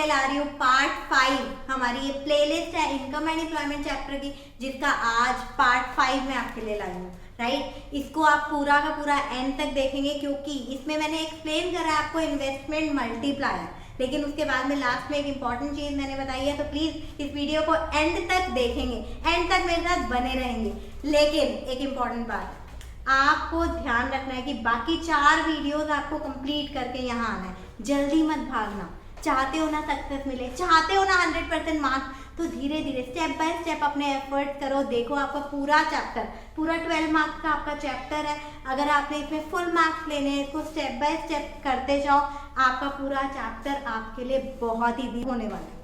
ला रही हूँ पार्ट 5। हमारी ये प्लेलिस्ट है इनकम एंड एम्प्लॉयमेंट चैप्टर की, जिसका आज पार्ट 5 में आपके लिए लाई हूँ। राइट, इसको आप पूरा का पूरा एंड तक देखेंगे, क्योंकि इसमें मैंने एक्सप्लेन करा है आपको इन्वेस्टमेंट मल्टीप्लायर, लेकिन उसके बाद में लास्ट में एक इंपॉर्टेंट चीज मैंने बताई है। तो प्लीज इस वीडियो को एंड तक देखेंगे, एंड तक मेरे साथ बने रहेंगे। लेकिन एक इंपॉर्टेंट बात आपको ध्यान रखना है कि बाकी 4 वीडियोस आपको कंप्लीट करके यहाँ आना है। जल्दी मत भागना। चाहते हो ना सक्सेस मिले, चाहते हो ना 100% मार्क्स, तो धीरे धीरे स्टेप बाय स्टेप अपने एफर्ट करो। देखो आपका पूरा चैप्टर, पूरा 12 मार्क्स का आपका चैप्टर है। अगर आपने इसमें फुल मार्क्स लेने हैं, इसको स्टेप बाय स्टेप करते जाओ, आपका पूरा चैप्टर आपके लिए बहुत ईजी होने वाला है।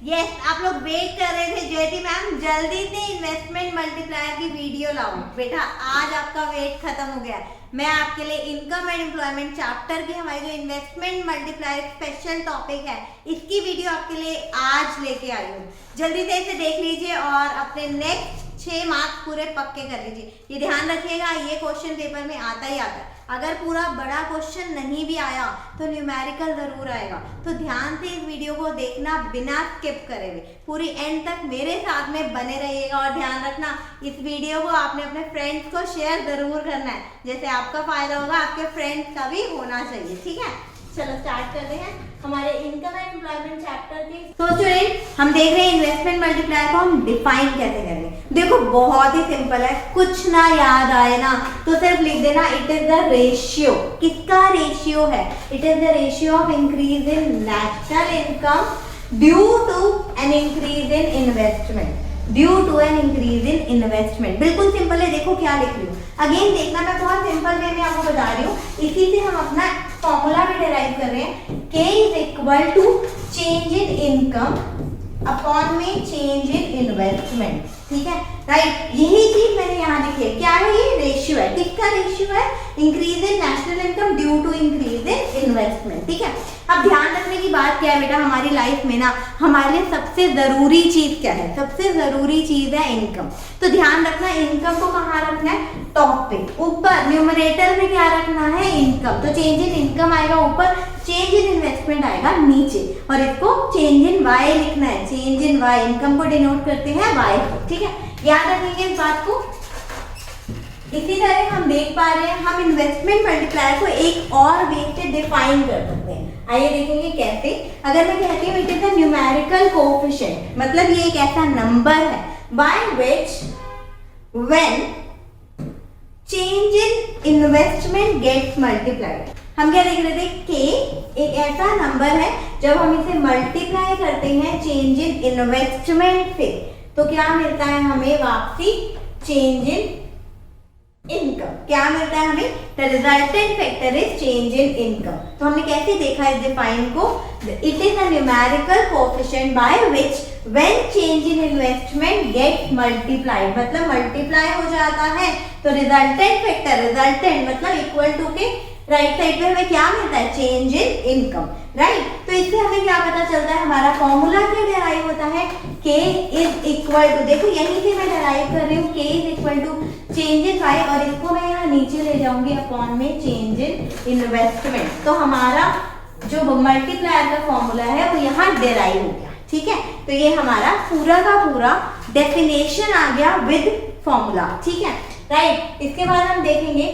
यस, आप लोग वेट कर रहे थे ज्योति मैम जल्दी से इन्वेस्टमेंट मल्टीप्लायर की वीडियो लाओ। बेटा आज आपका वेट खत्म हो गया। मैं आपके लिए इनकम एंड एम्प्लॉयमेंट चैप्टर की हमारी जो इन्वेस्टमेंट मल्टीप्लायर स्पेशल टॉपिक है, इसकी वीडियो आपके लिए आज लेके आई हूँ। जल्दी से इसे देख लीजिए और अपने नेक्स्ट 6 मार्क्स पूरे पक्के कर लीजिए। ये ध्यान रखिएगा, ये क्वेश्चन पेपर में आता ही आता है। अगर पूरा बड़ा क्वेश्चन नहीं भी आया तो न्यूमेरिकल जरूर आएगा। तो ध्यान से इस वीडियो को देखना, बिना स्किप करे हुए पूरी एंड तक मेरे साथ में बने रहिएगा। और ध्यान रखना, इस वीडियो को आपने अपने फ्रेंड्स को शेयर जरूर करना है। जैसे आपका फायदा होगा, आपके फ्रेंड्स का भी होना चाहिए। ठीक है, चलो स्टार्ट करते हैं हमारे इनकम एंड एम्प्लॉयमेंट चैप्टर की। तो स्टूडेंट हम देख रहे हैं इन्वेस्टमेंट मल्टीप्लायर को हम डिफाइन कैसे करेंगे। देखो बहुत ही सिंपल है, कुछ ना याद आए ना तो सिर्फ लिख देना इट इज द रेशियो। किसका रेशियो है? It is the ratio of increase in national income due to an increase in investment. Due to an increase in investment, बिल्कुल सिंपल है। देखो क्या लिख रही हूँ, अगेन देखना, मैं बहुत सिंपल वे में आपको बता रही हूँ। इसी से हम अपना फॉर्मूला भी डिराइव कर रहे हैं। K is equal to change in income upon में चेंज इन इन्वेस्टमेंट। ठीक है, राइट, यही चीज मैंने यहाँ लिखी है। क्या है ये? रेशियो है। किसका रेशियो है? Increase in national income due to increase in investment. ठीक है, अब ध्यान रखने की बात क्या है बेटा, हमारी लाइफ में ना हमारे लिए सबसे जरूरी चीज क्या है? सबसे जरूरी चीज है इनकम। तो ध्यान रखना, इनकम को कहाँ रखना है? टॉप पे, ऊपर न्यूमरेटर में क्या रखना है? इनकम। तो चेंज इन इनकम आएगा ऊपर, चेंज इन इन्वेस्टमेंट आएगा नीचे, और इसको चेंज इन वाई लिखना है। चेंज इन वाई, इनकम को डिनोट करते हैं वाई को। ठीक है, याद रखेंगे इस बात को। इसी तरह हम देख पा रहे हैं, हम इन्वेस्टमेंट मल्टीप्लायर को एक और वे से डिफाइन कर सकते हैं। आइए देखेंगे कैसे। अगर मैं कहती हूँ it is a numerical coefficient, मतलब ये एक ऐसा नंबर है by which when change in investment gets multiplied. हम क्या देख रहे थे? के एक ऐसा नंबर है जब हम इसे मल्टीप्लाई करते हैं चेंज इन इन्वेस्टमेंट से, तो क्या मिलता है हमें? वापसी चेंज इन इनकम। क्या मिलता है हमें? The resultant factor is change in income. तो हमने कैसे देखा इस डिफाइन को? It is a numerical coefficient by which when change in investment gets multiplied, मतलब मल्टीप्लाई हो जाता है। तो रिजल्टेंट फैक्टर, रिजल्टेंट मतलब इक्वल टू के राइट साइड पे हमें क्या मिलता है? Change in income. राइट, तो इससे हमें क्या पता चलता है? हमारा फॉर्मूला क्या डिराइव होता है? K इज इक्वल टू, देखो यहीं से मैं डिराइव कर रही हूँ, K is equal to change in Y, और इसको मैं यहाँ नीचे ले जाऊंगी अपॉन में चेंज इन इन्वेस्टमेंट। तो हमारा जो मल्टीप्लायर का फॉर्मूला है वो यहाँ डिराइव हो गया। ठीक है, तो ये हमारा पूरा का पूरा डेफिनेशन आ गया विद फॉर्मूला। ठीक है, राइट। इसके बाद हम देखेंगे,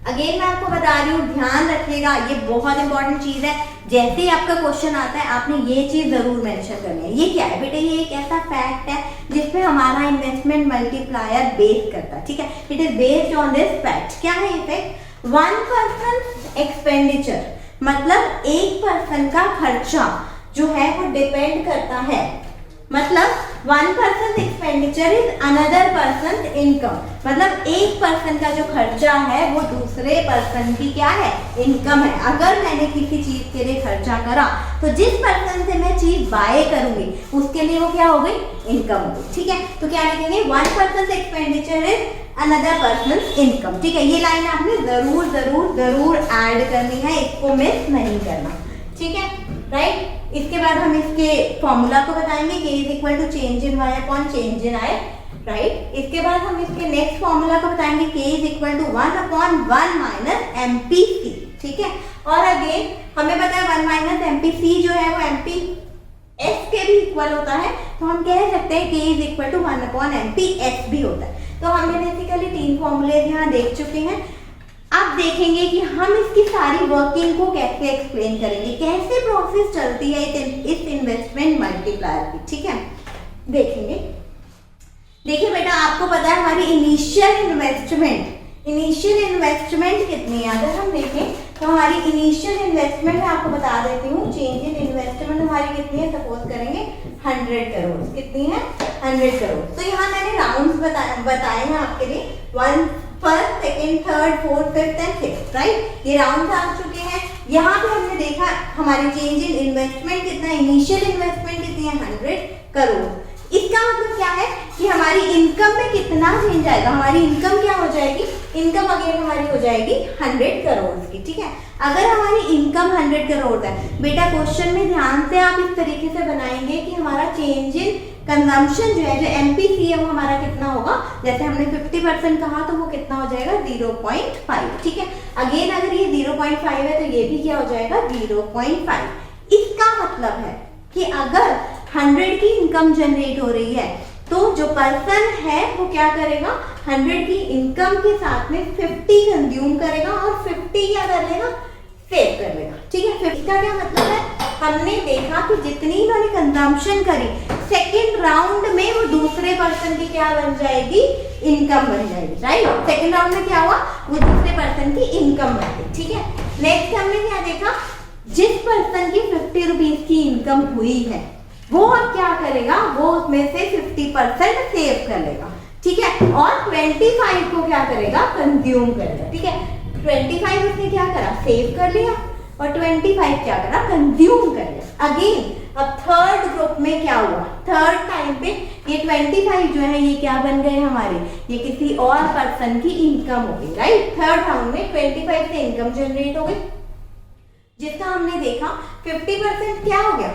अगेन मैं आपको बता रही हूँ, ध्यान रखिएगा, ये बहुत इंपॉर्टेंट चीज है। जैसे ही आपका क्वेश्चन आता है आपने ये चीज जरूर मेंशन करनी है। ये क्या है बेटा? ये एक ऐसा फैक्ट है जिसपे हमारा इन्वेस्टमेंट मल्टीप्लायर बेस करता है। ठीक है, it is based on this fact. क्या है ये फैक्ट? 1 पर्सन एक्सपेंडिचर, मतलब एक पर्सन का खर्चा जो है वो डिपेंड करता है, मतलब 1 person expenditure is another person income, मतलब एक पर्सन का जो खर्चा है वो दूसरे पर्सन की क्या है? इनकम है। अगर मैंने किसी चीज के लिए खर्चा करा तो जिस पर्सन से मैं चीज बाय करूंगी उसके लिए वो क्या हो गई? इनकम हो गई। ठीक है, तो क्या लिखेंगे? 1 person expenditure is another person income. ठीक है, ये लाइन आपने जरूर जरूर जरूर ऐड करनी है, इसको मिस नहीं करना। ठीक है, राइट। इसके बाद हम इसके फॉर्मूला को बताएंगे, K is equal to change in Y upon change in I. Right. इसके बाद हम इसके नेक्स्ट फॉर्मूला को बताएंगे, k is equal to 1/1 minus MPC, ठीक है। और अगेन हमें पता है 1 माइनस MPC जो है वो MPS के भी इक्वल होता है, तो हम कह सकते हैं k is equal to 1/MPS भी होता है। तो हमने बेसिकली 3 फॉर्मूले यहाँ देख चुके हैं। अब देखेंगे कि हम इसकी सारी वर्किंग को कैसे एक्सप्लेन करेंगे, कैसे प्रोसेस चलती है इस इन्वेस्टमेंट मल्टीप्लायर की, ठीक है। देखेंगे, देखिए बेटा, आपको पता है हमारी इनिशियल इन्वेस्टमेंट कितनी है। अगर हम देखें तो हमारी इनिशियल इन्वेस्टमेंट मैं आपको बता देती हूँ, चेंज इन इन्वेस्टमेंट हमारी कितनी है, सपोज करेंगे 100 करोड़। कितनी है? 100 करोड़। तो यहाँ मैंने राउंड्स बताए हैं आपके लिए, 1, first, second, third, fourth, fifth and sixth, right. ये राउंड आ चुके हैं। यहाँ पे हमने देखा हमारी चेंज इन इन्वेस्टमेंट कितना, इनिशियल इन्वेस्टमेंट कितनी है, 100 करोड़। इसका मतलब क्या है कि हमारी इनकम में कितना चेंज आएगा, हमारी इनकम क्या हो जाएगी, इनकम अगेन हमारी हो जाएगी 100 करोड़ की, ठीक है। अगर हमारी इनकम 100 करोड़ है बेटा, क्वेश्चन में ध्यान से आप इस तरीके से बनाएंगे कि हमारा चेंज इन कंजम्पशन जो है, जो MPC है, वो हमारा कितना होगा, जैसे हमने 50% कहा तो वो कितना हो जाएगा, 0.5, ठीक है। अगेन अगर ये 0.5 है तो ये भी क्या हो जाएगा, 0.5। इसका मतलब है कि अगर 100 की इनकम जनरेट हो रही है तो जो पर्सन है वो क्या करेगा, 100 की इनकम के साथ में 50 कंज्यूम करेगा और 50 क्या कर लेगा, सेव कर लेगा, ठीक है। इसका क्या मतलब है, हमने देखा कि जितनी इन्होंने कंजम्पशन करी सेकेंड राउंड में वो दूसरे पर्सन की क्या बन जाएगी, इनकम बन जाएगी, राइट। सेकेंड राउंड में क्या हुआ, वो दूसरे पर्सन की इनकम बन गई, ठीक है। नेक्स्ट हमने क्या देखा, जिस पर्सन की 50 रुपीज की इनकम हुई है वो अब क्या करेगा, वो उसमें से 50% सेव कर लेगा, ठीक है। और 25 को क्या करेगा, कंज्यूम करेगा, ठीक है। 25 उसने क्या करा, सेव कर लिया, और 25 क्या करा, कंज्यूम कर लिया। अगेन अब थर्ड ग्रुप में क्या हुआ, थर्ड टाइम पे ये 25 जो है ये क्या बन गए हमारे, ये किसी और पर्सन की इनकम हो गई, राइट। थर्ड राउंड में 25 से इनकम जनरेट हो गई, जिसका हमने देखा 50% क्या हो गया,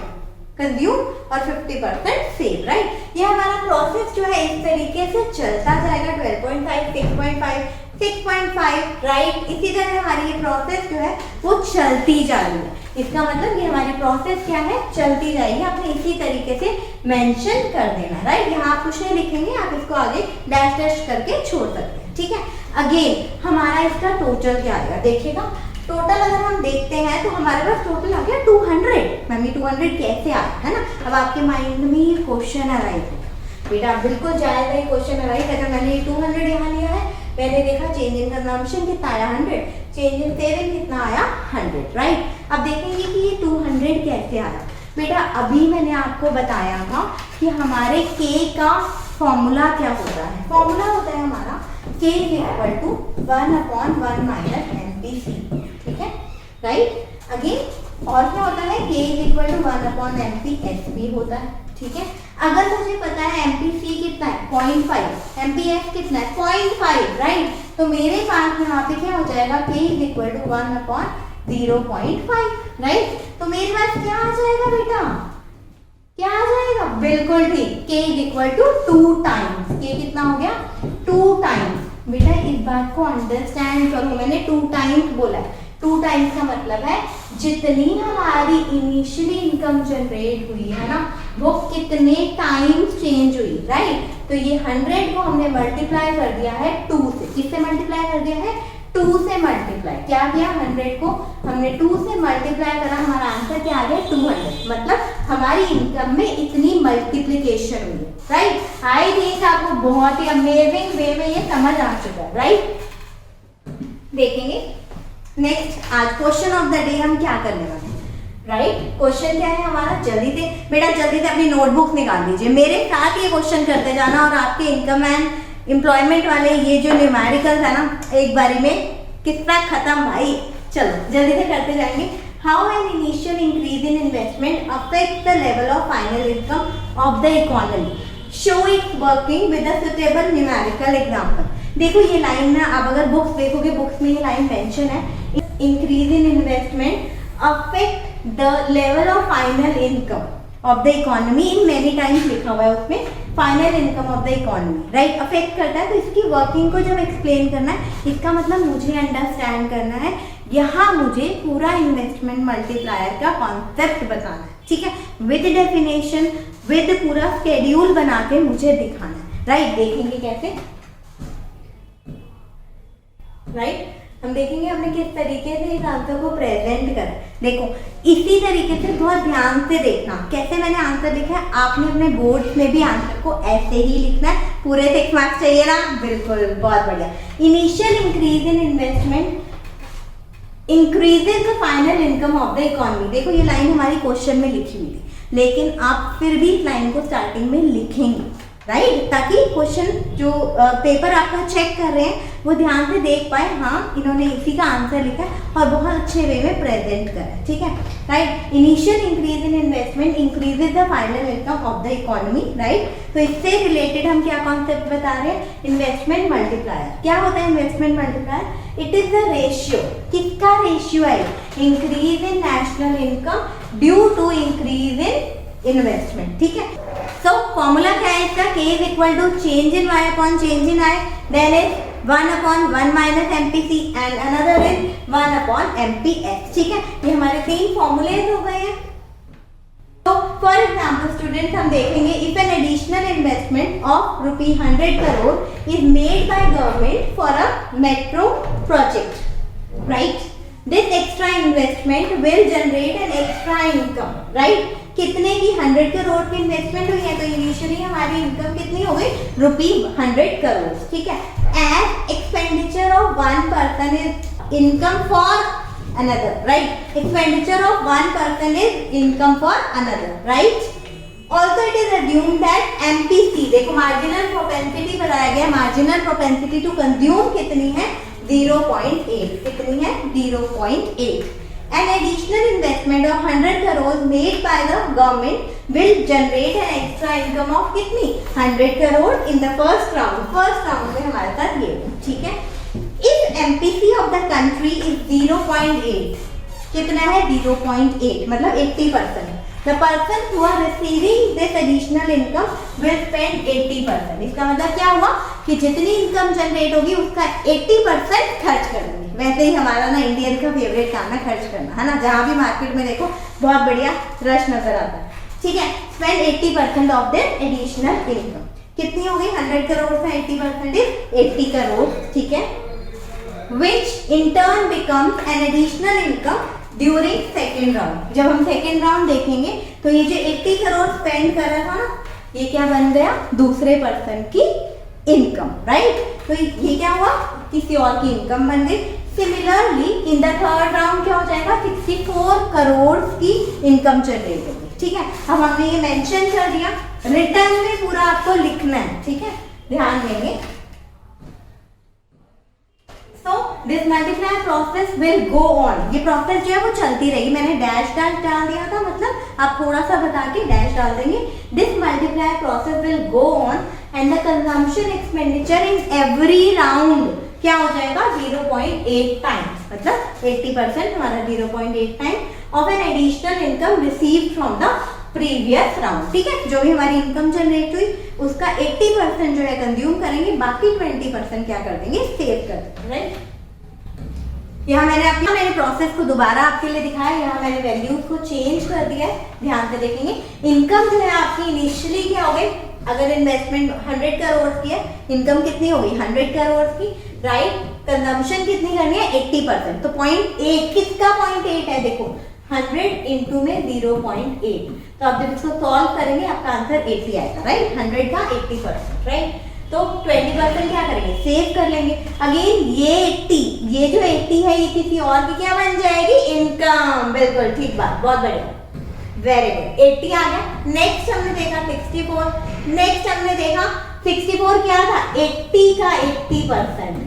कंज्यूम, और 50% सेव, राइट। ये हमारा प्रोसेस जो है इस तरीके से चलता जाएगा, 12.5, 6.5, 6.5, राइट। इसी तरह हमारी ये प्रोसेस जो है वो चलती जा रही है। इसका मतलब ये हमारी प्रोसेस क्या है, चलती जाएगी। आपने इसी तरीके से मेंशन कर देना, राइट। यहाँ आप कुछ नहीं लिखेंगे, आप इसको आगे डैश डैश करके छोड़ सकते हैं, ठीक है। अगेन हमारा इसका टोटल क्या आएगा, देखिएगा टोटल अगर हम देखते हैं तो हमारे पास टोटल आ गया 200। मम्मी 200 कैसे आया, है ना। अब आपके माइंड में ये क्वेश्चन अराइज होगा, बेटा बिल्कुल जाएगा ये क्वेश्चन अराइज। अगर मैंने ये 200 यहाँ लिया है, मैंने देखा चेंज इन कंजम्पशन कितना आया 100, चेंज इन सेविंग कितना आया 100, राइट। अब देखेंगे कि ये 200 कैसे आया। बेटा अभी मैंने आपको बताया था कि हमारे k का फॉर्मूला क्या होता है, फॉर्मूला होता है हमारा k is equal to 1/1 minus MPC, ठीक है, राइट। अगेन और क्या होता है, k is equal to 1/MPS भी होता है, ठीक है। अगर मुझे पता है MPC कितना है 0.5, MPS कितना है 0.5, राइट। तो मेरे पास यहाँ पे क्या हो जाएगा, k is equal to 1/0.5, right. तो मेरे पास क्या आ जाएगा बेटा, क्या आ जाएगा, बिल्कुल ठीक, k is equal to 2 times, k कितना हो गया 2 टाइम्स। बेटा इस बात को अंडरस्टैंड करो, मैंने 2 टाइम्स बोला है। 2 टाइम्स का मतलब है जितनी हमारी इनिशियली इनकम जनरेट हुई है ना, वो कितने टाइम्स चेंज हुई, राइट। तो ये 100 को हमने मल्टीप्लाई कर दिया है 2 से, किससे मल्टीप्लाई कर दिया है, 2 से मल्टीप्लाई। क्या किया, 100 को हमने 2 से मल्टीप्लाई करा, हमारा आंसर क्या आ गया 200। मतलब हमारी इनकम में इतनी मल्टीप्लिकेशन हुई है, राइट। आई थिंक आपको बहुत ही अमेजिंग वे में ये समझ आ चुका है, राइट। देखेंगे नेक्स्ट, आज क्वेश्चन ऑफ द डे हम क्या करने वाले हैं, राइट। क्वेश्चन क्या है हमारा, जल्दी से बेटा जल्दी से अपनी नोटबुक निकाल लीजिए, मेरे साथ ये क्वेश्चन करते जाना, और आपके इनकम एंड एम्प्लॉयमेंट वाले ये जो न्यूमेरिकल्स है ना, एक बारी में कितना खत्म भाई। चलो जल्दी से करते जाएंगे। How an initial increase in investment affect the level of final income of the economy, show it's working with a suitable numerical example. देखो ये लाइन ना, आप अगर बुक्स देखोगे, बुक्स में ये लाइन मेंशन है, increase in investment affect the level of final income. Of the economy in many times लिखा हुआ है उसमें, final income of the economy, right, affect करता है। तो इसकी वर्किंग को जब एक्सप्लेन करना है, इसका मतलब मुझे अंडरस्टैंड करना है, यहाँ मुझे पूरा इन्वेस्टमेंट मल्टीप्लायर का कॉन्सेप्ट बताना है, ठीक है, विद डेफिनेशन, विद पूरा स्केड्यूल बना के मुझे दिखाना है, राइट। देखेंगे कैसे, राइट, हम देखेंगे हमने किस तरीके से इस आंसर को प्रेजेंट करा। देखो इसी तरीके से बहुत ध्यान से देखना कैसे मैंने आंसर लिखा है। आपने अपने बोर्ड्स में भी आंसर को ऐसे ही लिखना है। पूरे 6 मार्क्स चाहिए ना, बिल्कुल, बहुत बढ़िया। Initial increase in investment increases the final income of the economy. देखो ये लाइन हमारी क्वेश्चन में लिखी हुई थी, लेकिन आप फिर भी इस लाइन को स्टार्टिंग में लिखेंगे, राइट, ताकि क्वेश्चन जो पेपर आपका चेक कर रहे हैं वो ध्यान से देख पाए, हाँ इन्होंने इसी का आंसर लिखा है और बहुत अच्छे वे में प्रेजेंट करा है, ठीक है, right. Initial increase in investment increases the final income of the economy, right. तो इससे रिलेटेड हम क्या कॉन्सेप्ट बता रहे हैं, इन्वेस्टमेंट मल्टीप्लायर। क्या होता है investment multiplier? It is the ratio, किसका रेशियो है? Increase in national income due to increase in investment, ठीक है। सो फॉर्मूला क्या है इसका? K is equal to change in Y upon change in I, then is 1 upon 1 minus MPC and another is 1 upon MPS, ठीक है। ये हमारे 3 formulas हो गए हैं। तो फॉर एग्जाम्पल स्टूडेंट्स हम देखेंगे, if an additional investment of ₹100 crore is made by government for a metro project, right, this extra investment will generate an extra income, right. कितने की? 100 करोड़ की इन्वेस्टमेंट हुई है, तो इनिशियली हमारी इनकम कितनी हो गई? ₹100 करोड़, ठीक है। As expenditure of 1 person is income for another, right, expenditure of 1 person is income for another, right. Also it is assumed that MPC, देखो मार्जिनल प्रोपेंसिटी बताया गया, मार्जिनल प्रोपेंसिटी टू कंज्यूम कितनी है? 0.8, कितनी है? 0.8। An additional investment of 100 crores made by the government will generate an extra income of कितनी? 100 crore in the first round. First round में हमारे साथ ये, ठीक है। If MPC of the country is 0.8, कितना है? 0.8, मतलब 80%. The person who are receiving this additional income will spend 80%. इसका मतलब क्या हुआ कि जितनी इनकम जनरेट होगी उसका 80% खर्च कर देंगे। वैसे ही हमारा ना इंडियन का फेवरेट काम है खर्च करना, है ना, जहाँ भी मार्केट में देखो बहुत बढ़िया रश नजर आता है, ठीक है। Spend 80% of their additional income. कितनी हो गई? 100 करोड़ से 80% इज 80 करोड़, ठीक है। Which in turn becomes an additional income during second round. जब हम सेकेंड राउंड देखेंगे तो ये जो 80 करोड़ स्पेंड कर रहा था ना, ये क्या बन गया? दूसरे पर्सन की इनकम, राइट। तो ये क्या हुआ? किसी और की इनकम बन गई। Similarly in the third round क्या हो जाएगा? 64 करोड़ की इनकम जनरेट होगी, ठीक है। अब हमने ये मेंशन कर दिया, रिटर्न में पूरा आपको लिखना है, ठीक है, ध्यान देंगे। So this multiplier process will go on, ये प्रोसेस जो है वो चलती रहेगी। मैंने डैश डाल दिया था, मतलब आप थोड़ा सा बता के डैश डाल देंगे। This multiplier process will go on and the consumption expenditure in every round क्या हो जाएगा? 0.8 टाइम्स, मतलब 80% हमारा 0.8 time of N additional income received from the previous round, ठीक है। जो भी हमारी इनकम जनरेट हुई उसका 80% जो है कंज्यूम करेंगे, बाकी 20% क्या कर देंगे? सेव कर देंगे, राइट। यहाँ मैंने प्रोसेस को दोबारा आपके लिए दिखाया, यहाँ मैंने वैल्यूज को चेंज कर दिया है, ध्यान से देखेंगे। इनकम जो है आपकी इनिशियली क्या हो गई? अगर इन्वेस्टमेंट 100 करोड़ की है, इनकम कितनी होगी? 100 करोड़ की, राइट। कंजम्पशन कितनी करनी है? 80%। तो 0.8 किसका 0.8 है? देखो 100 इंटू में 0.8, तो आप जब इसको सॉल्व करेंगे आपका आंसर 80 आएगा, राइट। 100 का 80%, राइट। तो 20% क्या करेंगे? सेव कर लेंगे। अगेन ये 80, ये जो 80 है ये किसी और की क्या बन जाएगी? इनकम, बिल्कुल ठीक बात, बहुत बढ़िया, वेरी गुड। 80 आ गया। नेक्स्ट हमने देखा 64, नेक्स्ट हमने देखा 64 क्या था? 80 का 80%,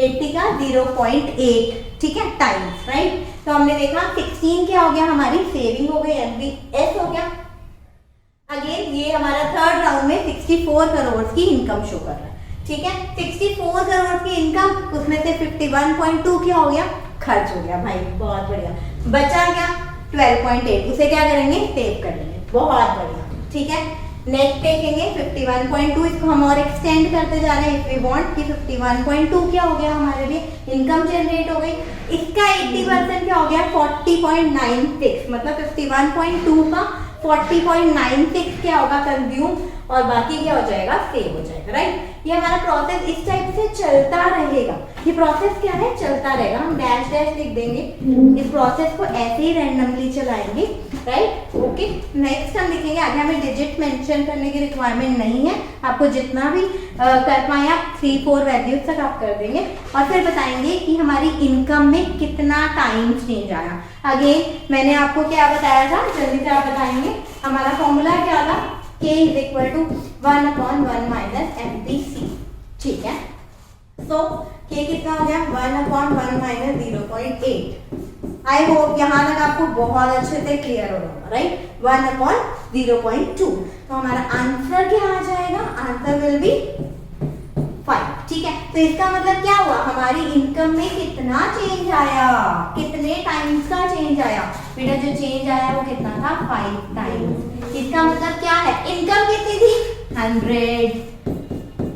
80 का 0.8, ठीक है, टाइम्स, राइट। तो हमने देखा 16 क्या हो गया? हमारी सेविंग हो गई, MPS हो गया। अगेन ये हमारा थर्ड राउंड में 64 करोड़ की इनकम शो कर रहा है, ठीक है। 64 करोड़ की इनकम, उसमें से 51.2 क्या हो गया? खर्च हो गया, भाई बहुत बढ़िया। बचा क्या? 12.8, उसे क्या करेंगे? सेव कर लेंगे, बहुत बढ़िया, ठीक है। नेक्स्ट देखेंगे 51.2, इसको हम और एक्सटेंड करते जा रहे हैं इफ वी वांट कि 51.2 क्या हो गया हमारे लिए, इनकम जनरेट हो गई। इसका 80% क्या हो गया, 40.96, मतलब 51.2 का 40.96 क्या होगा, कंज्यूम, और बाकी क्या हो जाएगा, सेव हो जाएगा, राइट। ये हमारा प्रोसेस इस टाइप से चलता रहेगा। ये प्रोसेस क्या है, चलता रहेगा। हम डैश डैश लिख देंगे, इस प्रोसेस को ऐसे ही रैंडमली चलाएंगे, राइट, ओके। नेक्स्ट हम लिखेंगे, आगे हमें डिजिट मेंशन करने की रिक्वायरमेंट नहीं है, आपको जितना भी कर पाए आप 3-4 वैल्यूज तक आप कर देंगे, और फिर बताएंगे कि हमारी इनकम में कितना टाइम चेंज आया। अगेन मैंने आपको क्या बताया था, जल्दी से आप बताएंगे। हमारा फॉर्मूला क्या था, K is equal to 1/1 minus MPC, ठीक है। तो K कितना हो गया, 1/1 माइनस 0.8। आई होप यहाँ तक आपको बहुत अच्छे से क्लियर हो रहा होगा, राइट। 1/0.2, तो हमारा आंसर क्या आ जाएगा, आंसर विल बी 5, ठीक है। तो इसका मतलब क्या हुआ, हमारी इनकम में कितना चेंज आया, कितने टाइम्स का चेंज आया बेटा, जो चेंज आया वो कितना था, 5 टाइम्स। इसका मतलब क्या है, इनकम कितनी थी, 100,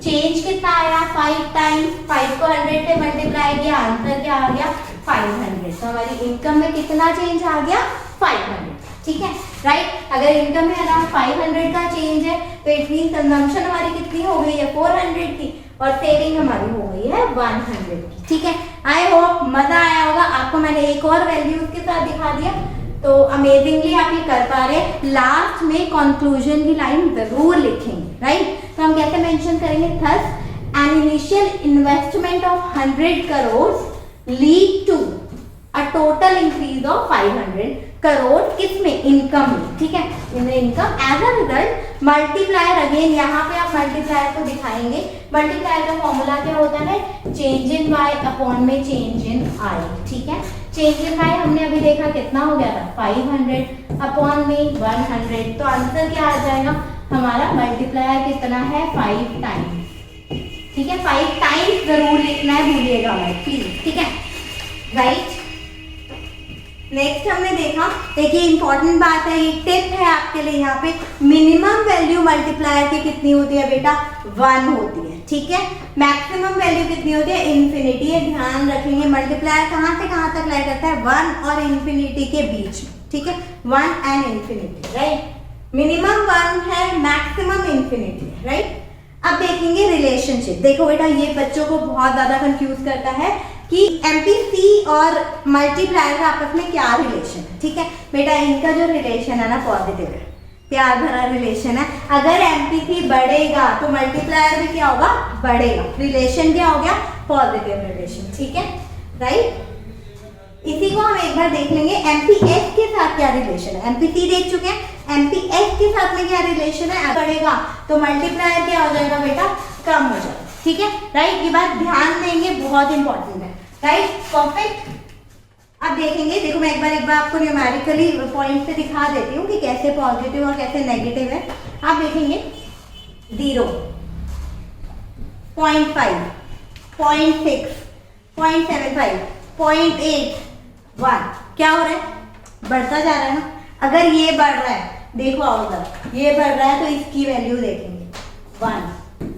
चेंज कितना आया, 5 टाइम्स, 5 को 100 से मल्टीप्लाई किया, आंसर क्या आ गया, 500। तो हमारी इनकम में कितना चेंज आ गया, 500, ठीक है, राइट। अगर इनकम में अराउंड 500 का चेंज है तो इट मीन कंजम्पशन हमारी कितनी हो गई है, 400 की, और सेविंग हमारी हो गई है 100 की, ठीक है। आई होप मजा आया होगा आपको। मैंने एक और वैल्यू उसके साथ दिखा दिया, तो अमेजिंगली आप ये कर पा रहे। लास्ट में कंक्लूजन की लाइन जरूर लिखेंगे, राइट। तो हम कैसे मेंशन करेंगे, thus an initial investment of 100 crore lead to a total increase of 500 crore, किसमें, इनकम में, ठीक है, in income. As a result multiplier, again यहाँ पे आप मल्टीप्लायर को दिखाएंगे। मल्टीप्लायर का फॉर्मूला क्या होता है, चेंज इन y अपॉन में चेंज इन i, ठीक है। चेंज इन y हमने अभी देखा कितना हो गया था, 500 अपॉन में 100, तो आंसर क्या आ जाएगा हमारा, मल्टीप्लायर कितना है, 5 टाइम्स, ठीक है। 5 टाइम्स जरूर लिखना है, भूलिएगा मत प्लीज, ठीक है, राइट। नेक्स्ट हमने देखा, देखिए इंपॉर्टेंट बात है, ये टिप है आपके लिए यहाँ पे, मिनिमम वैल्यू मल्टीप्लायर की कितनी होती है बेटा, 1 होती है, ठीक है। मैक्सिमम वैल्यू कितनी होती है, इन्फिनिटी है। ध्यान रखेंगे मल्टीप्लायर कहाँ से कहाँ तक लाई करता है, 1 और इन्फिनिटी के बीच में, ठीक है, 1 एंड इन्फिनिटी, राइट। मिनिमम 1 है, मैक्सिमम इन्फिनिटी है, राइट। अब देखेंगे रिलेशनशिप। देखो बेटा, ये बच्चों को बहुत ज्यादा कंफ्यूज करता है कि MPC और मल्टीप्लायर का आपस में क्या रिलेशन है, ठीक है बेटा। इनका जो रिलेशन है ना, पॉजिटिव है, प्यार भरा रिलेशन है। अगर MPC बढ़ेगा तो मल्टीप्लायर भी क्या होगा, बढ़ेगा। रिलेशन क्या हो गया, पॉजिटिव रिलेशन, ठीक है, राइट। इसी को हम एक बार देख लेंगे, MPS के साथ क्या रिलेशन है। MPC देख चुके हैं, MPS के साथ में क्या रिलेशन है, बढ़ेगा तो मल्टीप्लायर क्या हो जाएगा बेटा, कम हो जाएगा, ठीक है, राइट। ये बात ध्यान देंगे, बहुत इंपॉर्टेंट है, राइट, परफेक्ट। अब देखेंगे, देखो मैं एक बार आपको न्यूमेरिकली पॉइंट से दिखा देती हूँ कि कैसे पॉजिटिव और कैसे नेगेटिव है। आप देखेंगे 0, 0.5, 0.6, 0.75, 0.8, 1, क्या हो रहा है, बढ़ता जा रहा है ना। अगर ये बढ़ रहा है, देखो आओ जरा, ये बढ़ रहा है तो इसकी वैल्यू देखेंगे, 1,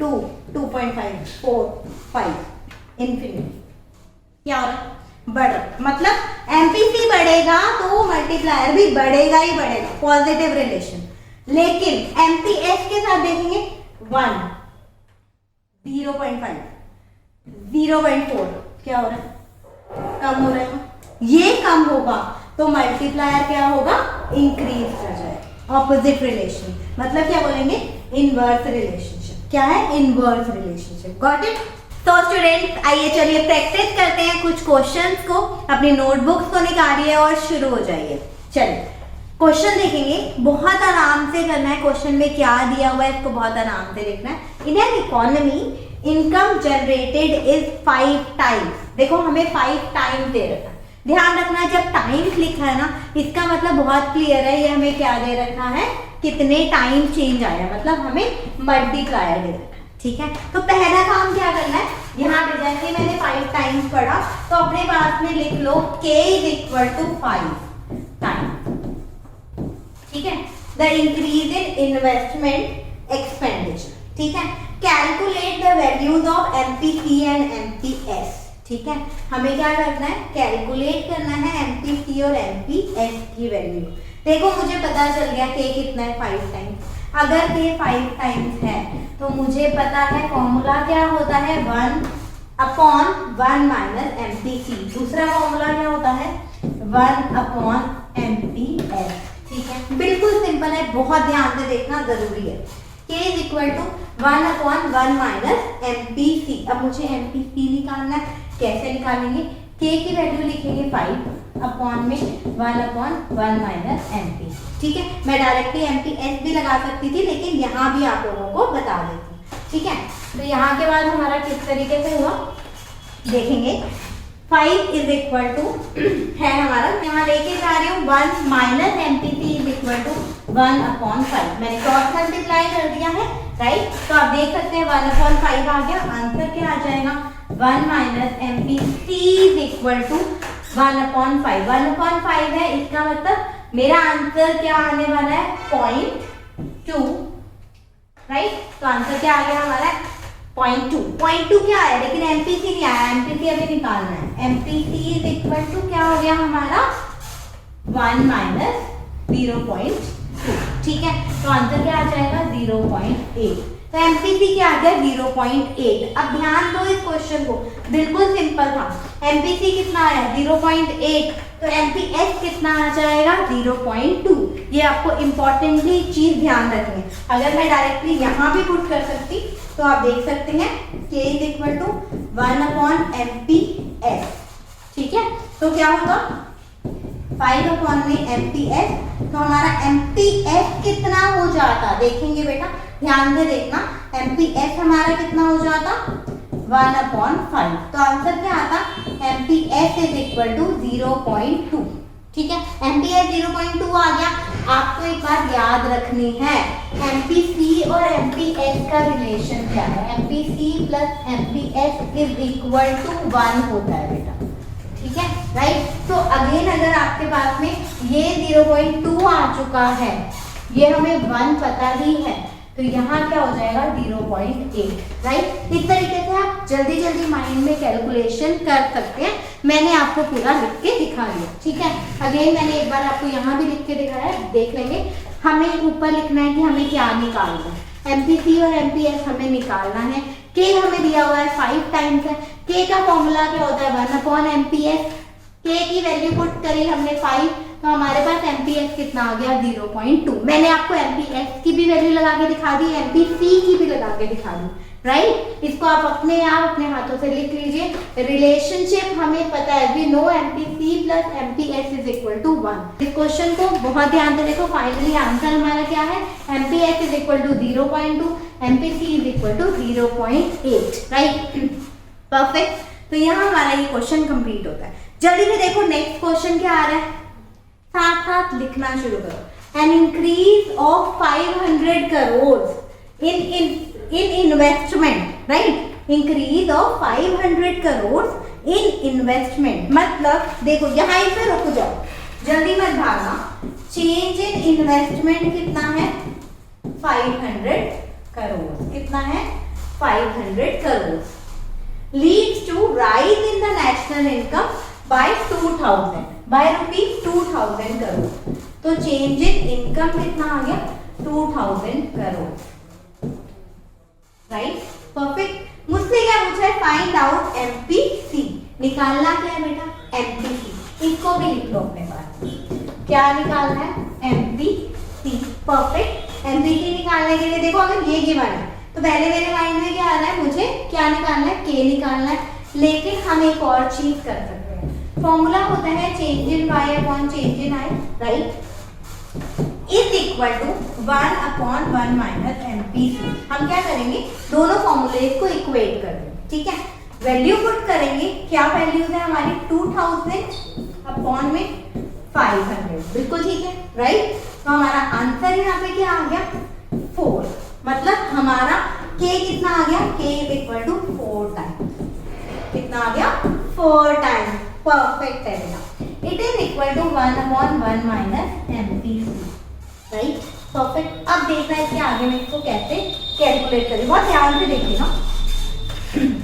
2, 2.5, 4, 5, इन्फिनिटी, क्या हो रहा है, बढ़ रहा है। मतलब MPC बढ़ेगा तो मल्टीप्लायर भी बढ़ेगा ही बढ़ेगा, पॉजिटिव रिलेशन। लेकिन MPS के साथ देखेंगे 1, 0.5, 0.4, क्या हो रहा है, कम हो रहा है। ये कम होगा तो मल्टीप्लायर क्या होगा, इंक्रीज कर जाएगा। ऑपोजिट रिलेशन मतलब क्या बोलेंगे, इनवर्स रिलेशनशिप। क्या है, इनवर्स रिलेशनशिप। Got it. तो स्टूडेंट्स आइए चलिए प्रैक्टिस करते हैं कुछ क्वेश्चंस को, अपनी नोटबुक्स को निकालिए और शुरू हो जाइए। चलिए क्वेश्चन देखेंगे, बहुत आराम से करना है। क्वेश्चन में क्या दिया हुआ है इसको बहुत आराम से लिखना है। इन an economy income generated is 5 times. देखो हमें 5 टाइम्स दे रखा है, ध्यान रखना जब टाइम्स लिखा है ना, इसका मतलब बहुत क्लियर है, ये हमें क्या दे रखा है, कितने टाइम चेंज आया, मतलब हमें मल्टीप्लायर दे रखा है, ठीक है। तो पहला काम क्या करना है, यहाँ पे जैसे मैंने 5 टाइम्स पढ़ा तो अपने पास में लिख लो K is equal to 5 time, ठीक है। The increase in investment expenditure, ठीक है। Calculate the values of MPC and MPS, ठीक है। हमें क्या करना है, कैलकुलेट करना है MPC और MPS की वैल्यू। देखो मुझे पता चल गया K कितना है 5 टाइम्स। अगर K 5 टाइम्स है तो मुझे पता है फॉर्मूला क्या होता है 1/1 माइनस MPC। दूसरा फॉर्मूला क्या होता है 1/MPS, ठीक है। बिल्कुल सिंपल है, बहुत ध्यान से देखना जरूरी है। K is equal to 1/1 minus MPC। अब मुझे MPC निकालना है, कैसे निकालेंगे, K की वैल्यू लिखेंगे 5 अपॉन में 1/1 माइनस MPC, ठीक है। मैं डायरेक्टली MPS भी लगा सकती थी, लेकिन यहाँ भी आप लोगों को बता देती हूँ, ठीक है। तो यहाँ के बाद हमारा किस तरीके से हुआ देखेंगे। 5 इज इक्वल टू है हमारा, यहाँ लेके जा रही हूँ 1 minus MPC is equal to 1/5। मैंने क्रॉस मल्टीप्लाई कर दिया है, राइट। तो आप देख सकते हैं 1/5 आ गया। आंसर क्या आ जाएगा 1 minus MPC is equal to 1/5। 1/5 है, इसका मतलब मेरा आंसर क्या आने वाला है 0.2, राइट। तो आंसर क्या आ गया हमारा 0.2 क्या है, लेकिन MPC नहीं आया, MPC अभी निकालना है। MPC इज इक्वल टू क्या हो गया हमारा 1 माइनस 0.2, ठीक है। तो आंसर क्या आ जाएगा 0.8। तो MPC क्या आ गया 0.8। अब ध्यान दो इस क्वेश्चन को, बिल्कुल सिंपल था। MPC कितना आया 0.8, तो MPS कितना आ जाएगा 0.2। ये आपको इंपॉर्टेंटली चीज ध्यान रखनी है। अगर मैं डायरेक्टली यहाँ भी पुट कर सकती तो आप देख सकते हैं K is equal to 1/MPS, ठीक है। तो क्या होगा 5 में MPS, तो हमारा MPS कितना हो जाता, देखेंगे बेटा ध्यान से देखना। MPS हमारा कितना हो जाता 1/5। तो आंसर क्या आता MPS इज इक्वल टू 0.2, ठीक है। MPS 0.2 आ गया। आपको एक बात याद रखनी है, MPC और MPS का रिलेशन क्या है। MPC plus MPS is equal to 1 होता है बेटा, ठीक है, राइट। तो अगेन अगर आपके पास में ये 0.2 आ चुका है, ये हमें 1 पता ही है, तो यहाँ क्या हो जाएगा 0.8, राइट। इस तरीके से आप जल्दी जल्दी माइंड में कैलकुलेशन कर सकते हैं। मैंने आपको पूरा लिख के दिखा दिया, ठीक है। अगेन मैंने एक बार आपको यहाँ भी लिख के दिखाया है, देख लेंगे। हमें ऊपर लिखना है कि हमें क्या निकालना है। MPC और MPS हमें निकालना है। K हमें दिया हुआ है 5 टाइम्स है। K का फॉर्मूला क्या होता है 1/MPS। K की वैल्यू पुट करी हमने 5, तो हमारे पास MPS कितना आ गया 0.2। मैंने आपको MPS की भी वैल्यू लगा के दिखा दी, MPC की भी लगा के दिखा दी, राइट। इसको आप अपने हाथों से लिख लीजिए। रिलेशनशिप हमें पता है, we know MPC plus MPS is equal to 1। इस क्वेश्चन को बहुत ध्यान से देखो। फाइनली आंसर हमारा क्या है MPS is equal to 0.2, MPC is equal to 0.8, right, perfect. तो यहाँ हमारा ये क्वेश्चन कंप्लीट होता है। जल्दी से देखो नेक्स्ट क्वेश्चन क्या आ रहा है, साथ साथ लिखना शुरू करो। An increase of 500 crore in investment, right. Increase of 500 crore in investment, मतलब देखो यहाँ पे रुक जाओ, जल्दी मत भागना। चेंज इन इन्वेस्टमेंट कितना है 500 करोड़, कितना है 500 crore. Leads to rise in the national income by 2000, by ₹2000 crore. तो चेंज इन इनकम कितना आ गया 2000 करोड़, राइट, परफेक्ट। मुझसे क्या पूछा है फाइंड आउट MPC। निकालना क्या है बेटा MPC, इसको भी लिख लो अपने पास। क्या निकालना है MPC, परफेक्ट। MPC निकालने के लिए देखो अगर ये गिवन है तो पहले मेरे माइंड में क्या आ रहा है, मुझे क्या निकालना है K निकालना है। लेकिन हम एक और चीज कर सकते हैं, फॉर्मूला होता है change in Y upon change in I, right, is equal to 1/1 minus MPC। हम क्या करेंगे दोनों फॉर्मूले को इक्वेट कर देंगे, ठीक है। वैल्यू पुट करेंगे, क्या वैल्यूज है हमारी 2000 अपॉन में 500, बिल्कुल ठीक है, राइट। तो हमारा आंसर यहाँ पे क्या आ गया 4, मतलब हमारा K कितना आ गया K is equal to 4 times, कितना आ गया 4 टाइम्स, परफेक्ट है बेटा। It is equal to 1/1 minus MPC, right. Perfect. अब देखना है इसके आगे में इसको कैसे कैलकुलेट करें, बहुत ध्यान से देखिएगा।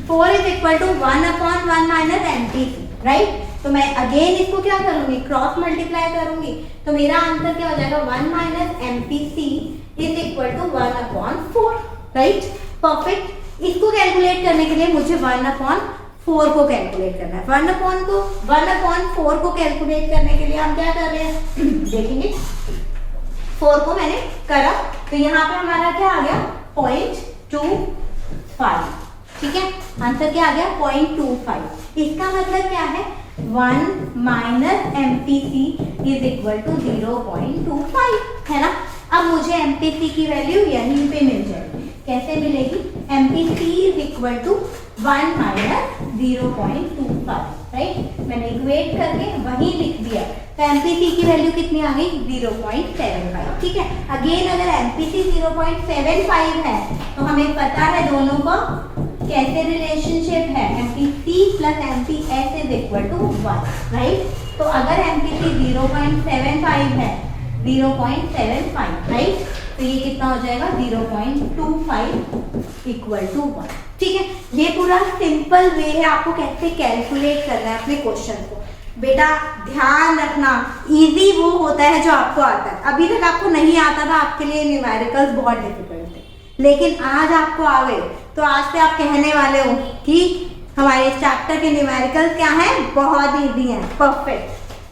4 is equal to 1/1 minus MPC, right. तो मैं अगेन इसको क्या करूंगी, क्रॉस मल्टीप्लाई करूंगी, तो मेरा आंसर क्या हो जाएगा, 1 minus MPC is equal to 1/4, right. Perfect. इसको कैलकुलेट करने के लिए मुझे 1/4 को कैलकुलेट करना है। 1/4 को कैलकुलेट करने के लिए हम क्या कर रहे हैं देखेंगे। 4 को मैंने करा तो यहाँ पे हमारा क्या आ गया, 0.25, ठीक है। आंसर क्या आ गया, 0.25। इसका मतलब क्या है, 1 minus MPC is equal to 0.25, है ना। अब मुझे एमपीसी की वैल्यू यहीं पे मिल जाएगी। कैसे मिलेगी, MPC is equal to 1 minus 0.25, right. मैंने इक्वेट करके वहीं लिख दिया, तो एमपीसी की वैल्यू कितनी आ गई, 0.75, ठीक है। अगेन अगर एमपीसी 0.75 है तो हमें पता है दोनों का कैसे रिलेशनशिप है, MPC plus MPS is equal to 1, right. तो अगर एमपीसी 0.75 है, 0.75, राइट, तो ये कितना हो जाएगा, 0.25 इक्वल टू 1, ठीक है। ये पूरा सिंपल वे है आपको कैसे कैलकुलेट करना है अपने क्वेश्चन को। बेटा ध्यान रखना, इजी वो होता है जो आपको आता है। अभी तक आपको नहीं आता था, आपके लिए न्यूमेरिकल्स बहुत डिफिकल्ट थे, लेकिन आज आपको आ गए, तो आज से आप कहने वाले हो कि हमारे चैप्टर के न्यूमेरिकल्स क्या हैं, बहुत इजी हैं। परफेक्ट।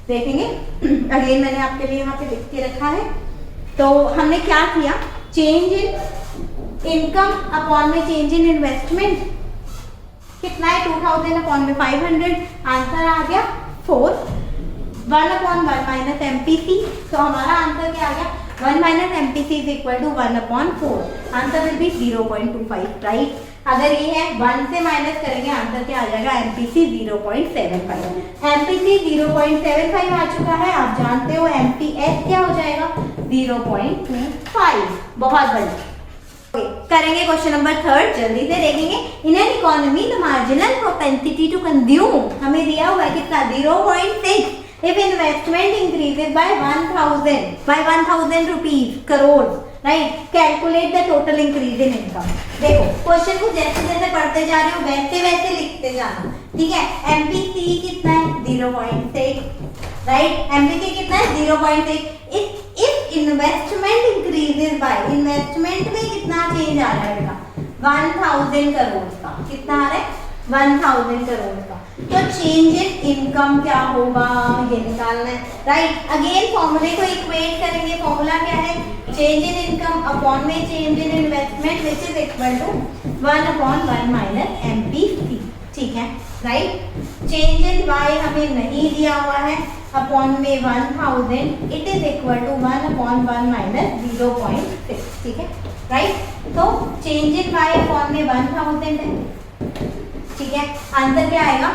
देखेंगे अगेन मैंने आपके लिए यहाँ पे लिख के रखा है। तो हमने क्या किया, चेंज इन इनकम अपॉन में चेंज इन इन्वेस्टमेंट कितना है, 2000 अपॉन में 500, आंसर आ गया 4। 1/1 माइनस एमपीसी, तो हमारा आंसर क्या आ गया, 1 minus MPC is equal to 1/4, answer will be 0.25, right. अगर ये है 1 से माइनस करेंगे, आंसर क्या आ जाएगा, एमपीसी 0.75। एमपीसी 0.75 आ चुका है, आप जानते हो एमपीएस क्या हो जाएगा, 0.25। बहुत बढ़िया। करेंगे क्वेश्चन नंबर 3, जल्दी से देखेंगे। In an economy the marginal propensity to consume हमें दिया हुआ है कितना, 0.6। If investment increases by 1000 rupees crore, right, calculate the total increase in income. देखो क्वेश्चन को जैसे जैसे पढ़ते जा रहे हो वैसे वैसे लिखते जाना, ठीक है। एमपीसी कितना है, 0.6, राइट। एमपीसी कितना है, 0.6। If investment increases bye, investment में कितना चेंज आ रहा है बेटा, 1000 करोड़ का, कितना आ रहा है, 1000 करोड़ का। तो चेंज इन इनकम क्या होगा, ये निकालना है, राइट। अगेन फॉर्मूले को इक्वेट करेंगे। फॉर्मूला क्या है, चेंज इन इनकम अपॉन में change in investment which is equal to 1/1 minus MPC, ठीक है, राइट। चेंज इन वाई हमें नहीं दिया हुआ है, अपॉन में 1000 it is equal to 1/1 minus 0.6, ठीक है, राइट। तो चेंज इन वाई अपॉन में 1000 है, ठीक है। आंसर क्या आएगा,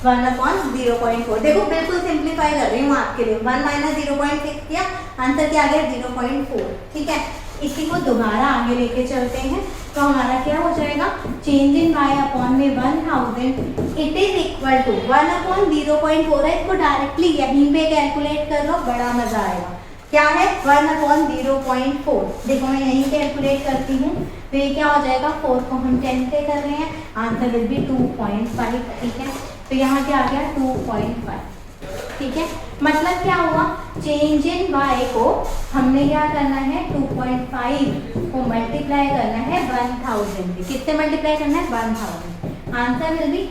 1/0.4। देखो बिल्कुल सिंप्लीफाई कर रही हूँ आपके लिए। 1 माइनस 0.6 किया, आंसर क्या आ गया, 0.4, ठीक है। इसी को दोबारा आगे लेके चलते हैं, तो हमारा क्या हो जाएगा, चेंज इन वाई अपॉन में 1000 इट इज इक्वल टू 1/0.4 है। इसको डायरेक्टली यहीं पे कैलकुलेट कर लो, बड़ा मजा आएगा। क्या है, 1/0.4। देखो मैं यहीं कैलकुलेट करती हूँ, तो ये क्या हो जाएगा, 4 को हम 10 से कर रहे हैं, आंसर विल बी 2.5, ठीक है। तो यहाँ क्या आ गया, 2.5, ठीक है। मतलब क्या हुआ, चेंज इन वाई को हमने क्या करना है, 2.5 को मल्टीप्लाई करना है 1000 से। किससे मल्टीप्लाई करना है, 1000। Answer will B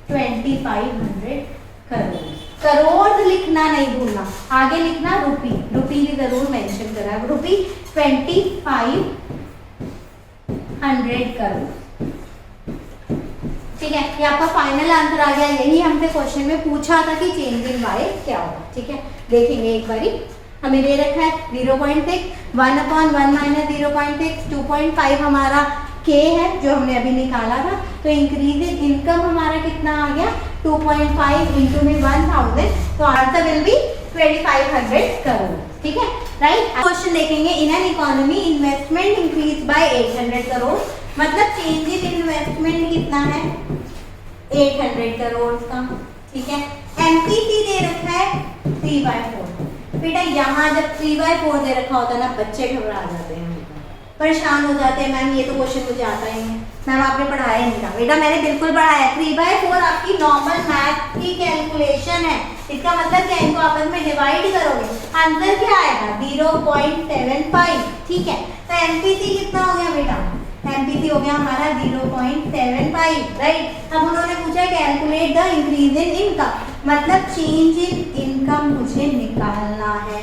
2500 crore. Crore लिखना नहीं भूलना, आगे लिखना रुपी, रुपी भी जरूर मेंशन करा, रुपी 2500 करोड़, ठीक है। ये आपका फाइनल आंसर आ गया। यही हमसे क्वेश्चन में पूछा था कि चेंज इन वाई क्या होगा, ठीक है। देखेंगे एक बारी, हमें दे रखा है 0.6, 1/1 माइनस 0.6, 2.5 हमारा के है जो हमने अभी निकाला था। तो इंक्रीज इन इनकम हमारा कितना आ गया, 2.5 इंटू में 1000, तो आंसर विल बी 2500 करोड़, ठीक है, राइट। क्वेश्चन देखेंगे, in an economy investment increase by 800 crore, मतलब चेंज इन इन्वेस्टमेंट कितना है, 800 करोड़ का, ठीक है। एमपीसी दे रखा है 3/4, बेटा यहाँ जब 3/4 दे रखा होता है ना, बच्चे घबरा जाते हैं, परेशान हो जाते हैं, मैम ये तो क्वेश्चन मुझे आता ही नहीं, मैम आपने पढ़ाया ही नहीं था। बेटा मैंने बिल्कुल पढ़ाया है। 3/4 आपकी नॉर्मल मैथ की कैलकुलेशन है। इसका मतलब क्या, इनको आपस में डिवाइड करोगे, आंसर क्या आएगा 0.75। ठीक है, तो एमपीसी कितना हो गया बेटा, एमपीसी हो गया हमारा 0.75, राइट। अब उन्होंने पूछा calculate the increase in income, मतलब चेंज इन इनकम मुझे निकालना है।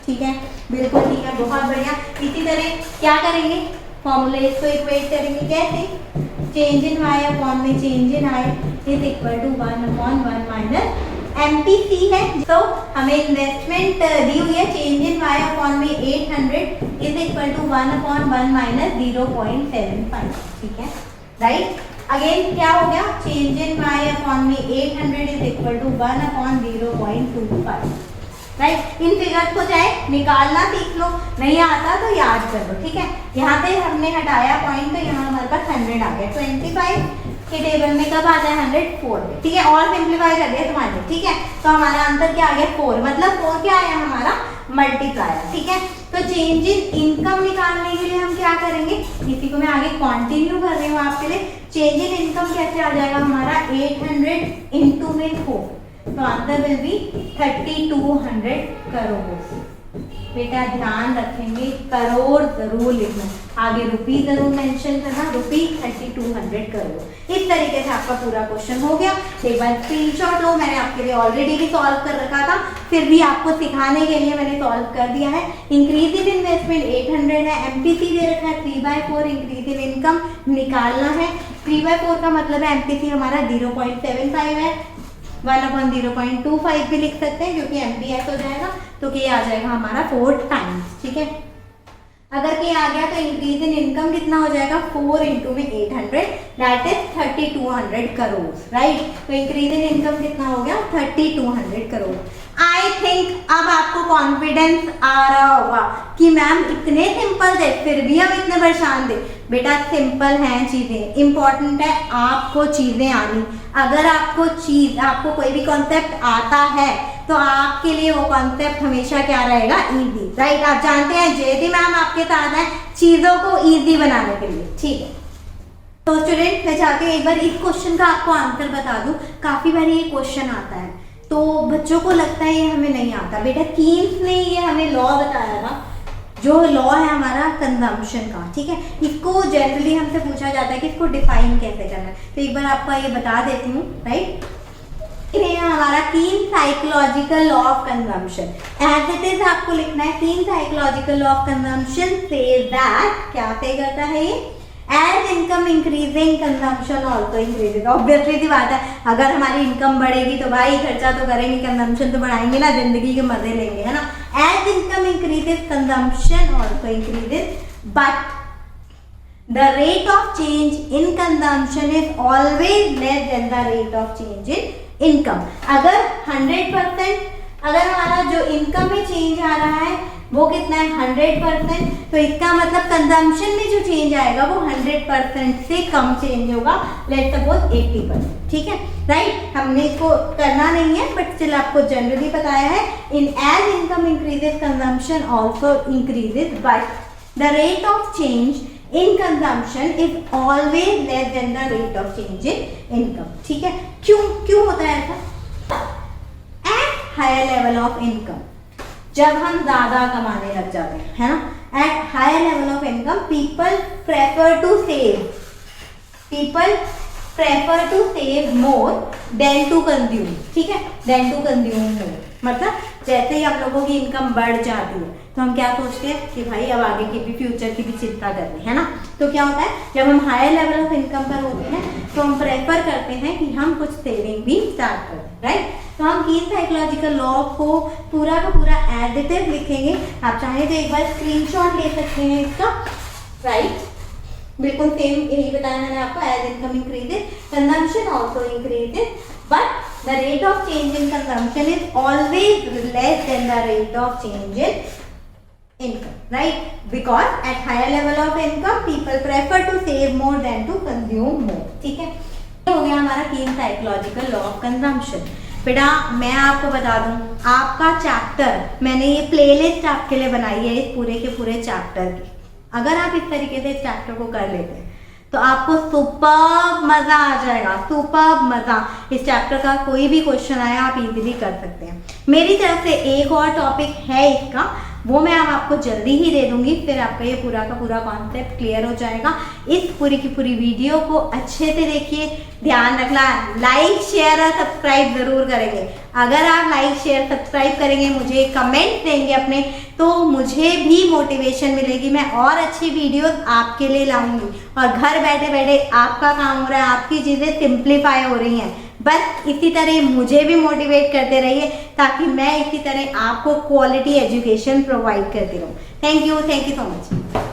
ठीक है, बिल्कुल ठीक है, बहुत बढ़िया। इसी तरह क्या करेंगे, फॉर्मूले को इक्वेट करेंगे कैसे, चेंज इन वाई अपॉन में change in I is equal to 1/1 minus MPC है। तो हमें इन्वेस्टमेंट दी हुई है चेंज इन वाई अपॉन में 800 इज इक्वल टू 1/1 माइनस 0.75। ठीक है, राइट। अगेन क्या हो गया, चेंज इन वाई अपॉन में 800 इज इक्वल टू 1/0.25, राइट। इन फिगर्स को चाहे निकालना सीख लो, नहीं आता तो याद कर लो। ठीक है, यहाँ पे हमने हटाया पॉइंट, तो यहाँ हमारे पास 100 आ गया। 25 के टेबल में कब आता है 104 में। ठीक है, और सिंप्लीफाई कर दिया तुम्हारे। ठीक है, तो हमारा आंसर क्या आ गया 4, मतलब 4 क्या आया हमारा मल्टीप्लायर। ठीक है, तो चेंज इन इनकम निकालने के लिए हम क्या करेंगे, इसी को मैं आगे कंटिन्यू कर रही हूँ आपके लिए। चेंज इन इनकम कैसे आ जाएगा हमारा 800 इंटू में 4, तो आंसर विल बी 3200 करोड़। बेटा ध्यान रखेंगे करोड़ जरूर लिखना, आगे रुपी जरूर मेंशन करना, रुपी 3200 करोड़। इस तरीके से आपका पूरा क्वेश्चन हो गया। एक बार स्क्रीनशॉट लो, मैंने आपके लिए ऑलरेडी भी सॉल्व कर रखा था, फिर भी आपको सिखाने के लिए मैंने सॉल्व कर दिया है। इंक्रीज इन इन्वेस्टमेंट 800 है, एमपीसी दे रखा है 3/4, इंक्रीज इन इनकम निकालना है। 3/4 का मतलब है एमपीसी हमारा 0.75 है, 1/0.25 भी लिख सकते हैं क्योंकि एमपीएस हो जाएगा, तो के आ जाएगा हमारा 4 टाइम्स। ठीक है, अगर के आ गया तो इंक्रीज इन इनकम कितना हो जाएगा 4 इंटू में 800 दैट इज 3200 करोड़, राइट। तो इंक्रीज इन इनकम कितना हो गया 3200 करोड़। आई थिंक अब आपको कॉन्फिडेंस आ रहा होगा कि मैम इतने सिंपल थे फिर भी हम इतने परेशान थे। बेटा सिंपल हैं चीजें, इंपॉर्टेंट है आपको चीजें आनी। अगर आपको कोई भी कॉन्सेप्ट आता है तो आपके लिए वो कॉन्सेप्ट हमेशा क्या रहेगा, इजी, राइट। आप जानते हैं जयति मैम आपके साथ है चीजों को इजी बनाने के लिए। ठीक है, तो स्टूडेंट मैं चाहती हूँ एक बार इस क्वेश्चन का आपको आंसर बता दूं। काफी बार ये क्वेश्चन आता है तो बच्चों को लगता है ये हमें नहीं आता। बेटा कीन्स ने ये हमें लॉ बताया था, जो लॉ है हमारा कंजम्पशन का। ठीक है, इसको जनरली हमसे पूछा जाता है कि इसको डिफाइन कैसे करना है, तो एक बार आपको ये बता देती हूँ, राइट। ये हमारा Keynes psychological law of consumption, as it is आपको लिखना है। Keynes psychological law of consumption says that, क्या से करता है ये, as income increasing consumption also increases. Obviously सी बात है, अगर हमारी इनकम बढ़ेगी तो भाई खर्चा तो करेंगे, कंजम्पशन तो बढ़ाएंगे ना, जिंदगी के मजे लेंगे, है ना। As income increases consumption also increases, but the rate of change in consumption is always less than the rate of change in income। अगर 100%, अगर हमारा जो इनकम में चेंज आ रहा है वो कितना है 100%, तो इसका मतलब कंजम्पशन में जो चेंज आएगा वो 100% से कम चेंज होगा, लेट्स सपोज 80%। ठीक है, राइट। हमने इसको करना नहीं है बट स्टिल आपको जनरली बताया है। In as income increases consumption also increases, but the rate of change in consumption is always less than the rate of change in income। ठीक है, क्यों होता है ऐसा? At higher level of income, जब हम ज्यादा कमाने लग जाते हैं, है ना, at higher level of income people prefer to save more than to consume। ठीक है, than to consume more, मतलब जैसे ही हम लोगों की इनकम बढ़ जाती है तो हम क्या सोचते हैं कि भाई अब आगे की भी फ्यूचर की भी चिंता करनी है ना। तो क्या होता है, जब हम हायर लेवल ऑफ इनकम पर होते हैं तो हम प्रेफर करते हैं कि हम कुछ सेविंग भी स्टार्ट करें, राइट। तो हम कीन साइकोलॉजिकल लॉ को पूरा का पूरा एज इट इज लिखेंगे। आप चाहें तो एक बार स्क्रीनशॉट ले सकते हैं इसका, राइट। बिल्कुल सेम यही बताया मैंने आपको, as income increases consumption also increases, but the rate of change in consumption is always less than the rate of change in income, right? Because at higher level of income people prefer to save more than to consume more। ठीक है, ये हो गया हमारा Keynes psychological law of consumption. बेटा मैं आपको बता दूं, आपका चैप्टर मैंने ये प्लेलिस्ट आपके लिए बनाई है इस पूरे के पूरे चैप्टर की। अगर आप इस तरीके से इस चैप्टर को कर लेते हैं तो आपको सुपर मजा आ जाएगा, सुपर मजा। इस चैप्टर का कोई भी क्वेश्चन आया आप इजीली कर सकते हैं। मेरी तरफ से एक और टॉपिक है इसका, वो मैं आपको जल्दी ही दे दूंगी, फिर आपका ये पूरा का पूरा कॉन्सेप्ट क्लियर हो जाएगा। इस पूरी की पूरी वीडियो को अच्छे से देखिए, ध्यान रखना लाइक शेयर और सब्सक्राइब जरूर करेंगे। अगर आप लाइक शेयर सब्सक्राइब करेंगे, मुझे कमेंट देंगे अपने, तो मुझे भी मोटिवेशन मिलेगी, मैं और अच्छी वीडियोस आपके लिए लाऊंगी। और घर बैठे बैठे आपका काम हो रहा है, आपकी चीज़ें सिंप्लीफाई हो रही हैं। बस इसी तरह मुझे भी मोटिवेट करते रहिए ताकि मैं इसी तरह आपको क्वालिटी एजुकेशन प्रोवाइड करती रहूँ। Thank you so much.